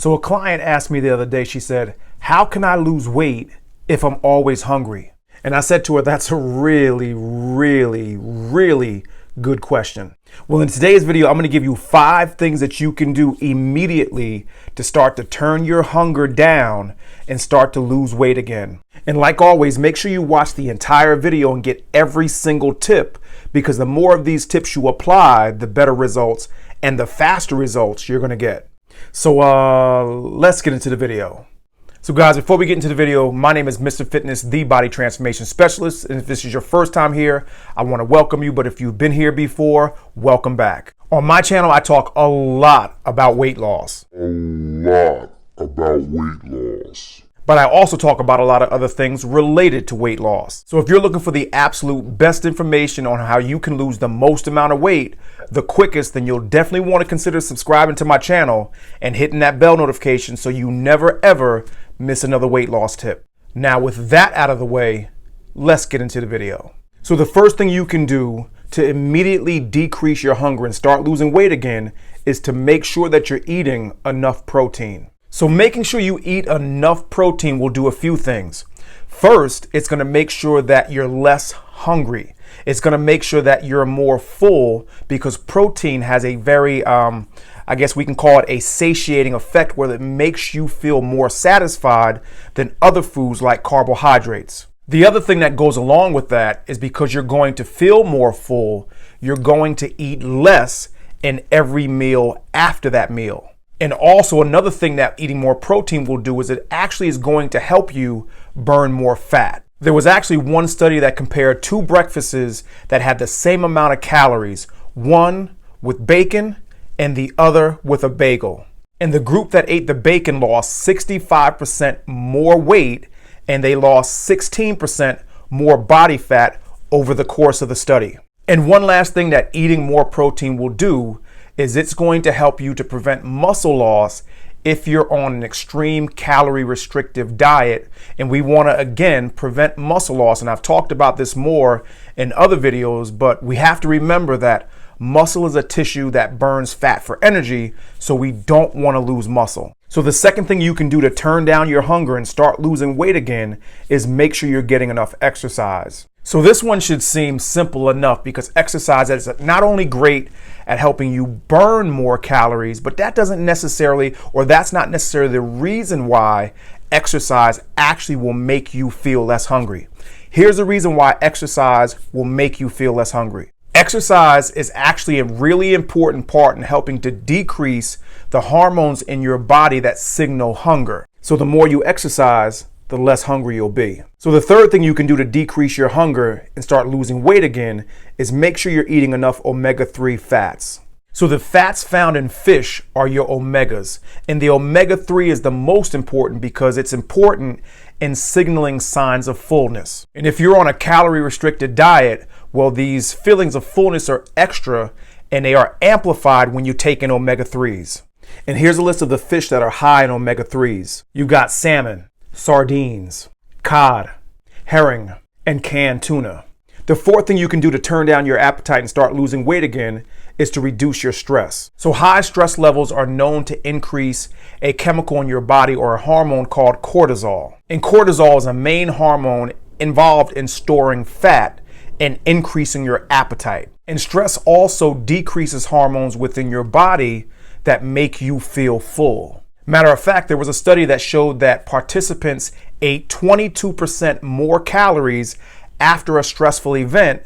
So a client asked me the other day, she said, how can I lose weight if I'm always hungry? And I said to her, that's a really good question. Well, in today's video, I'm going to give you 5 things that you can do immediately to start to turn your hunger down and start to lose weight again. And like always, make sure you watch the entire video and get every single tip, because the more of these tips you apply, the better results and the faster results you're going to get. So let's get into the video. So guys, before we get into the video, my name is Mr. Fitness, the body transformation specialist. And if this is your first time here, I want to welcome you. But if you've been here before, welcome back. On my channel, I talk a lot about weight loss. But I also talk about a lot of other things related to weight loss. So if you're looking for the absolute best information on how you can lose the most amount of weight the quickest, then you'll definitely want to consider subscribing to my channel and hitting that bell notification so you never ever miss another weight loss tip. Now with that out of the way, let's get into the video. So the first thing you can do to immediately decrease your hunger and start losing weight again is to make sure that you're eating enough protein. So making sure you eat enough protein will do a few things. First, it's going to make sure that you're less hungry. It's going to make sure that you're more full, because protein has a very, I guess we can call it a satiating effect, where it makes you feel more satisfied than other foods like carbohydrates. The other thing that goes along with that is because you're going to feel more full, you're going to eat less in every meal after that meal. And also another thing that eating more protein will do is it actually is going to help you burn more fat. There was actually one study that compared 2 breakfasts that had the same amount of calories, one with bacon and the other with a bagel. And the group that ate the bacon lost 65% more weight, and they lost 16% more body fat over the course of the study. And one last thing that eating more protein will do is it's going to help you to prevent muscle loss if you're on an extreme calorie restrictive diet. And we want to, again, prevent muscle loss. And I've talked about this more in other videos, but we have to remember that muscle is a tissue that burns fat for energy, so we don't want to lose muscle. So the second thing you can do to turn down your hunger and start losing weight again is make sure you're getting enough exercise. So this one should seem simple enough, because exercise is not only great at helping you burn more calories, but that's not necessarily the reason why exercise actually will make you feel less hungry. Here's the reason why exercise will make you feel less hungry. Exercise is actually a really important part in helping to decrease the hormones in your body that signal hunger. So the more you exercise, the less hungry you'll be. So the third thing you can do to decrease your hunger and start losing weight again is make sure you're eating enough omega-3 fats. So the fats found in fish are your omegas, and the omega-3 is the most important because it's important in signaling signs of fullness. And if you're on a calorie restricted diet, well, these feelings of fullness are extra, and they are amplified when you take in omega-3s. And here's a list of the fish that are high in omega-3s. You've got salmon, sardines, cod, herring, and canned tuna. The fourth thing you can do to turn down your appetite and start losing weight again is to reduce your stress. So high stress levels are known to increase a chemical in your body, or a hormone called cortisol. And cortisol is a main hormone involved in storing fat and increasing your appetite. And stress also decreases hormones within your body that make you feel full. Matter of fact, there was a study that showed that participants ate 22% more calories after a stressful event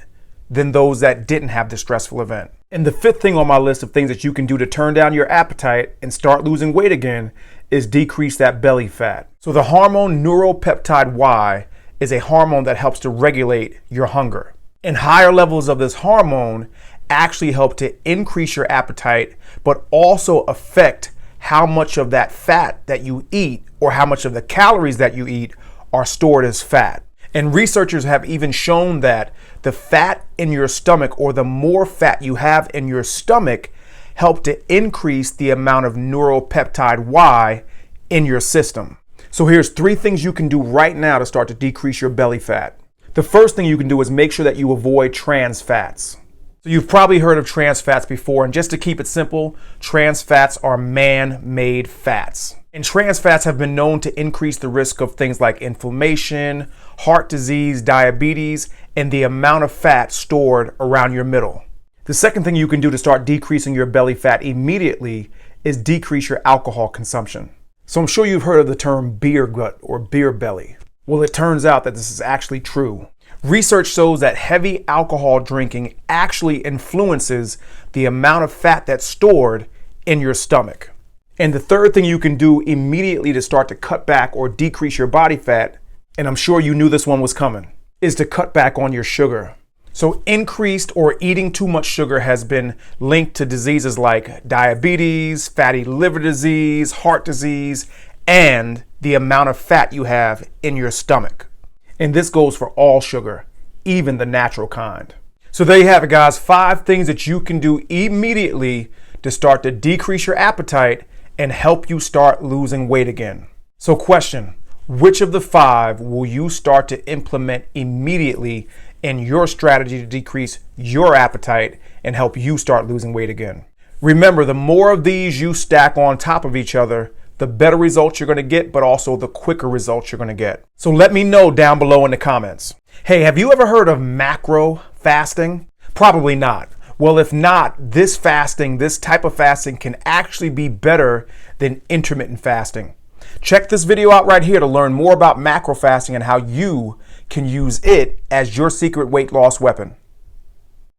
than those that didn't have the stressful event. And the fifth thing on my list of things that you can do to turn down your appetite and start losing weight again is decrease that belly fat. So the hormone neuropeptide Y is a hormone that helps to regulate your hunger. And higher levels of this hormone actually help to increase your appetite, but also affect how much of that fat that you eat, or how much of the calories that you eat, are stored as fat. And researchers have even shown that the fat in your stomach, or the more fat you have in your stomach, help to increase the amount of neuropeptide Y in your system. So here's 3 things you can do right now to start to decrease your belly fat. The first thing you can do is make sure that you avoid trans fats. So you've probably heard of trans fats before, and just to keep it simple, trans fats are man-made fats. And trans fats have been known to increase the risk of things like inflammation, heart disease, diabetes, and the amount of fat stored around your middle. The second thing you can do to start decreasing your belly fat immediately is decrease your alcohol consumption. So I'm sure you've heard of the term beer gut or beer belly. Well, it turns out that this is actually true. Research shows that heavy alcohol drinking actually influences the amount of fat that's stored in your stomach. And the third thing you can do immediately to start to cut back or decrease your body fat, and I'm sure you knew this one was coming, is to cut back on your sugar. So increased or eating too much sugar has been linked to diseases like diabetes, fatty liver disease, heart disease, and the amount of fat you have in your stomach. And this goes for all sugar, even the natural kind. So there you have it, guys. 5 things that you can do immediately to start to decrease your appetite and help you start losing weight again. So question, which of the 5 will you start to implement immediately in your strategy to decrease your appetite and help you start losing weight again? Remember, the more of these you stack on top of each other, the better results you're going to get, but also the quicker results you're going to get. So let me know down below in the comments. Hey, have you ever heard of macro fasting? Probably not. Well, if not, this type of fasting can actually be better than intermittent fasting. Check this video out right here to learn more about macro fasting and how you can use it as your secret weight loss weapon.